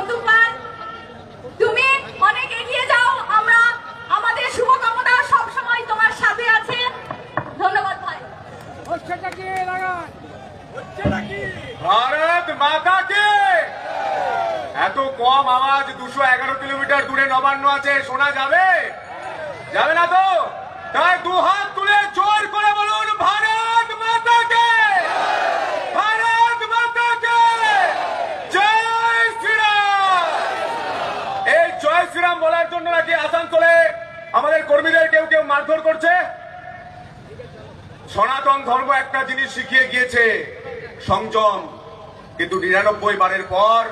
প্রথমবার তুমি অনেক এগিয়ে যাও, আমরা আমাদের শুভকামনা সব সময় তোমার সাথে আছে। ধন্যবাদ ভাই। ভারত মাতা কে। এত কম আওয়াজ 211 কিলোমিটার দূরে নবান্ন আছে, শোনা যাবে? যাবে না তো? তাই দু হাত তুলে জোর করে বলুন ভারত মাতা কে, ভারত মাতা কে জয় শ্রীরাম। এই জয় শ্রীরাম বলার জন্য নাকি আসানসোলে আমাদের কর্মীদের কেউ কেউ মারধর করছে। সনাতন ধর্ম একটা জিনিস শিখিয়ে গিয়েছে, সংযম। কিন্তু 99 বারের পর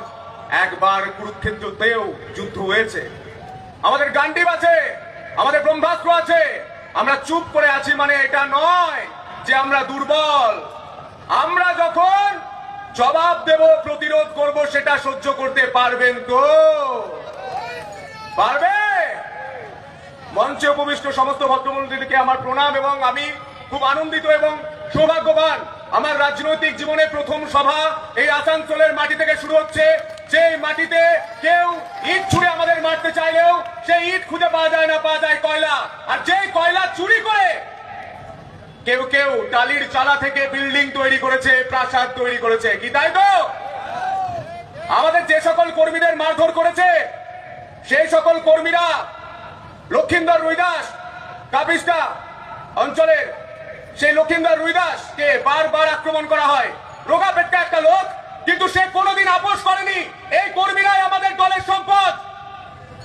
একবার কুরুক্ষেত্রতেও যুদ্ধ হয়েছে। আমাদের গান্ডিব আছে, আমাদের ব্রহ্মাস্ত্র আছে। আমরা চুপ করে আছি মানে এটা নয় যে আমরা দুর্বল। আমরা যখন জবাব দেব, প্রতিরোধ করব, সেটা সহ্য করতে পারবেন তো? পারবে? মঞ্চে উপবিষ্ট সমস্ত ভদ্রমন্ত্রীদেরকে আমার প্রণাম, এবং আমি খুব আনন্দিত এবং সৌভাগ্যবান। আমার রাজনৈতিক জীবনে প্রথম সভা এই আসানসোলের মাটি থেকে শুরু হচ্ছে, যে মাটিতে কেউ ইট ছুঁড়ে আমাদের মারতে চাইলেও সেই ইট খুঁজে পাওয়া যায় না, পাওয়া যায় কয়লা। আর যে কয়লা চুরি করে কেউ কেউ টালির চালা থেকে বিল্ডিং তৈরি করেছে, প্রাসাদ তৈরি করেছে। কি তাই তো? আমাদের যে সকল কর্মীদের মারধর করেছে, সেই সকল কর্মীরা লক্ষিন্দর রুইদাস কাপিস্টা অঞ্চলের সেই লক্ষিন্দর রুইদাসকে বারবার আক্রমণ করা হয়। রোগা পেটকা একটা লোক, কিন্তু সে কোনোদিন আপোষ করেনি। এই কর্মীরাই আমাদের দলের সম্পদ।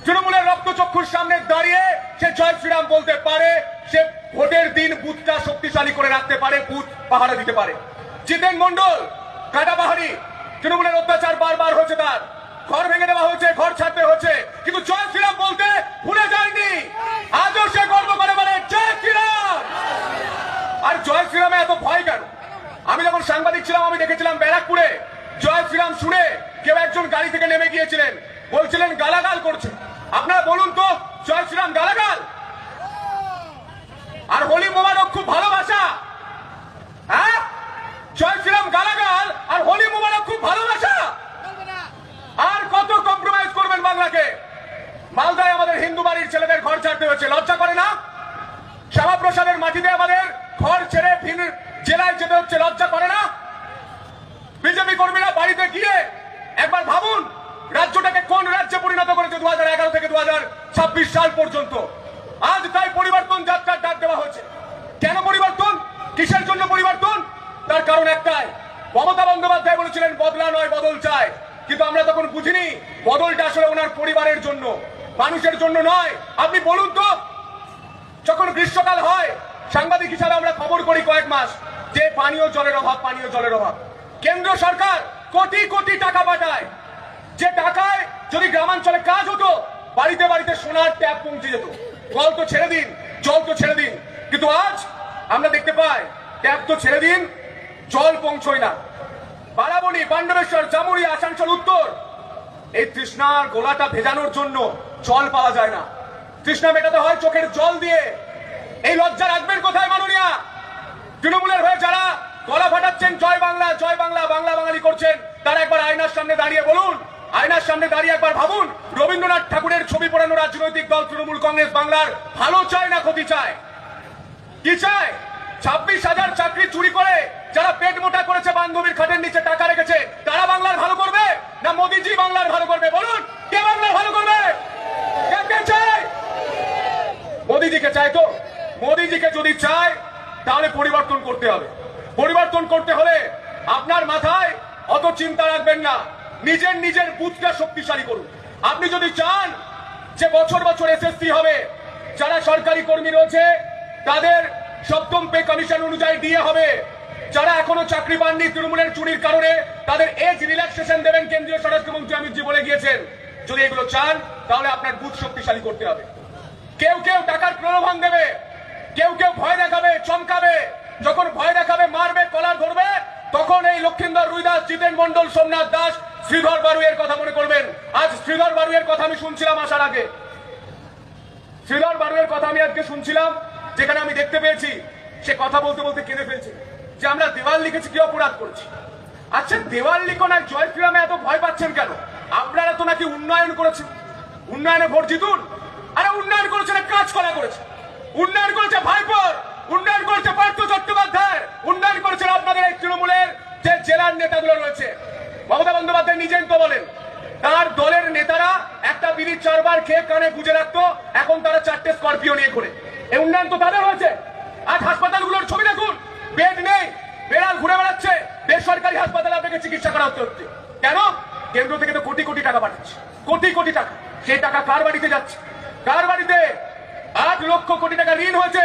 তৃণমূলের রক্তচক্ষুর সামনে দাঁড়িয়ে সে জয় শ্রীরাম বলতে পারে, সে ভোটের দিন বুথটা শক্তিশালী করে রাখতে পারে, বুথ পাহারা দিতে পারে। জিতেন মন্ডল কাটা পাহাড়ি, তৃণমূলের অত্যাচার বারবার হয়েছে, তার ঘর ভেঙে দেওয়া হয়েছে, ঘর ছাড়তে হয়েছে, কিন্তু জয় শ্রীরাম বলতে ভুলে যায়নি। আজও সে গর্ব করে বলে জয় শ্রীরাম। আর জয় শ্রীরামে এত ভয় কেন? আমি যখন সাংবাদিক ছিলাম আমি দেখেছিলাম ব্যারাকপুরে জয় শ্রীরাম শুনে কেউ একজন গাড়ি থেকে নেমে গিয়েছিলেন, বলছিলেন গালাগাল করছে। আপনারা বলুন তো, জয় শ্রীরাম গালাগাল? আর হোলি মোবারক খুব ভালোবাসা? হ্যাঁ, জয় শ্রীরাম গালাগাল আর হোলি মোবারক খুব ভালোবাসা? আর কত কম্প্রোমাইজ করবেন বাংলাকে? মালদায় আমাদের হিন্দু বাড়ির ছেলেদের ঘর ছাড়তে হয়েছে, লজ্জা করে না? শ্যামাপ্রসাদের মাটিতে আমাদের ঘর ছেড়ে ভিন জেলায় যেতে হচ্ছে, লজ্জা করে না? বিজেপি কর্মীরা বাড়িতে গিয়ে একবার ভাবুন রাজ্যটাকে কোন রাজ্যে পরিণত করেছে 2011 থেকে 2026 সাল পর্যন্ত। আজ তাই পরিবর্তন যাত্রার ডাক দেওয়া হয়েছে। কেন পরিবর্তন? কিসের জন্য পরিবর্তন? তার কারণ একটাই, মমতা বন্দ্যোপাধ্যায় বলেছিলেন বদলা নয় বদল চায়, কিন্তু আমরা তখন বুঝিনি বদলটা আসলে ওনার পরিবারের জন্য, মানুষের জন্য নয়। আপনি বলুন তো, যখন গ্রীষ্মকাল হয় সাংবাদিক হিসাবে আমরা খবর করি কয়েক মাস যে পানীয় জলের অভাব, পানীয় জলের অভাব। কেন্দ্র সরকার কোটি কোটি টাকা পাঠায়, যে টাকায় যদি গ্রামাঞ্চলে কাজ হতো বাড়িতে বাড়িতে সোনার ট্যাপ পৌঁছে যেত। কল তো ছেড়ে দিন, জল তো ছেড়ে দিন, কিন্তু আজ আমরা দেখতে পাই ট্যাপ তো ছেড়ে দিন, জল পৌঁছয় না। বারাবণী, পাণ্ডবেশ্বর, জামুড়ি, আসানসোল উত্তর, এই তৃষ্ণার গোলাটা ভেজানোর জন্য জল পাওয়া যায় না। তৃষ্ণা মেটাতে হয় চোখের জল দিয়ে। এই লজ্জা রাখবেন কোথায় মাননীয়া? তৃণমূলের হয়ে যারা গলা ফাটাচ্ছেন জয় বাংলা জয় বাংলা, বাংলা বাঙালি করছেন, তারা একবার আয়নার সামনে দাঁড়িয়ে বলুন, আয়নার সামনে দাঁড়িয়ে একবার ভাবুন, রবীন্দ্রনাথ ঠাকুরের ছবি পড়ানো রাজনৈতিক দল তৃণমূল কংগ্রেস বাংলার ভালো চায় না ক্ষতি চায়? কি চায়? 26,000 চাকরি চুরি করে যারা পেট মোটা করেছে, বান্ধবীর খাটের নিচে টাকা রেখেছে, তারা বাংলার ভালো করবে না মোদিজি বাংলার ভালো করবে? বলুন, কে বাংলার ভালো করবে? কে চায়? মোদিজিকে চায় তো? মোদিজিকে যদি চায় তাহলে পরিবর্তন করতে হবে। পরিবর্তন করতে হলে আপনার মাথায় অত চিন্তা রাখবেন না, নিজের নিজের বুথটা শক্তিশালী করুন। আপনি যদি চান যে বছর বছর এসএসসি হবে, যারা সরকারি কর্মী রয়েছে তাদের সপ্তম পে কমিশন অনুযায়ী দিয়ে হবে, যারা এখনো চাকরি পাননি তৃণমূলের চুরির কারণে তাদের এজ রিল্যাক্সেশন দেবেন, কেন্দ্রীয় স্বরাষ্ট্রমন্ত্রী অমিত জি বলে গিয়েছেন। যদি এগুলো চান তাহলে আপনার বুথ শক্তিশালী করতে হবে। কেউ কেউ টাকার প্রলোভন দেবে, কেউ কেউ ভয় দেখাবে, চমকাবে। যখন ভয় দেখাবে, মারবে, কলার ধরবে, তখন এই লক্ষিন্দর রুইদাস, জিতেন মন্ডল, সোমনাথ দাস, শ্রীধর বারুইয়ের কথা মনে করবেন। আজ শ্রীধর বারুইয়ের কথা আমি শুনছিলাম আসার আগে, শ্রীধর বারুইয়ের কথা আমি আজকে শুনছিলাম, যেখানে আমি দেখতে পেয়েছি সে কথা বলতে বলতে কেঁদে ফেলছে যে আমরা দেওয়াল লিখেছি, কি অপরাধ করেছি। আচ্ছা, দেওয়াল লিখন আর জয় শ্রীরামে এত ভয় পাচ্ছেন কেন? আপনারা তো নাকি উন্নয়ন করেছেন, উন্নয়নে ভোট জিতুন। আরে উন্নয়ন করেছে না কাজ করা করেছে? উন্নয়ন করেছে ভাইপোর, উন্নয়ন করেছে পার্থ চট্টোপাধ্যায়, উন্নয়ন করেছেন আপনাদের এই তৃণমূলের যে জেলার নেতাগুলো রয়েছে। মমতা বন্দ্যোপাধ্যায় নিজেই তো বলেন তার দলের নেতারা একটা বিড়ি 4 বার খেয়ে কানে গুঁজে রাখতো, এখন তারা 4টে স্করপিও নিয়ে ঘুরে। এই উন্নয়ন তো তাদের হয়েছে। আজ হাসপাতালগুলোর ছবি দেখুন, বেড নেই, বেড়াল ঘুরে বেড়াচ্ছে, বেসরকারি হাসপাতালে আপনাকে চিকিৎসা করা হচ্ছে। কেন? কেন্দ্র থেকে তো কোটি কোটি টাকা পাঠাচ্ছে, কোটি কোটি টাকা। সেই টাকা কার বাড়িতে যাচ্ছে? কার বাড়িতে? 8 লক্ষ কোটি টাকা ঋণ হয়েছে।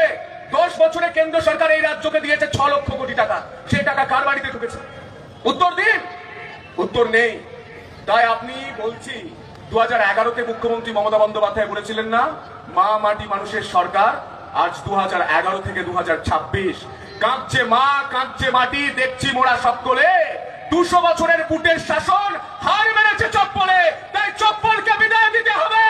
10 বছরে কেন্দ্র সরকার এই রাজ্যকে দিয়েছে 6 লক্ষ কোটি টাকা। সেই টাকা কার বাড়িতে ঢুকেছে? উত্তর দিন। উত্তর নেই। তাই আপনি বলছি 2011-তে মুখ্যমন্ত্রী মমতা বন্দ্যোপাধ্যায় বলেছিলেন না, মা মাটি মানুষের সরকার। আজ 2011 থেকে 2026, কাঁদছে মা, কাঁদছে মাটি, দেখছি মোরা সকলে। 200 বছরের বুটের শাসন হার মেরেছে চপ্পলে, তাই চপ্পলকে বিদায় দিতে হবে।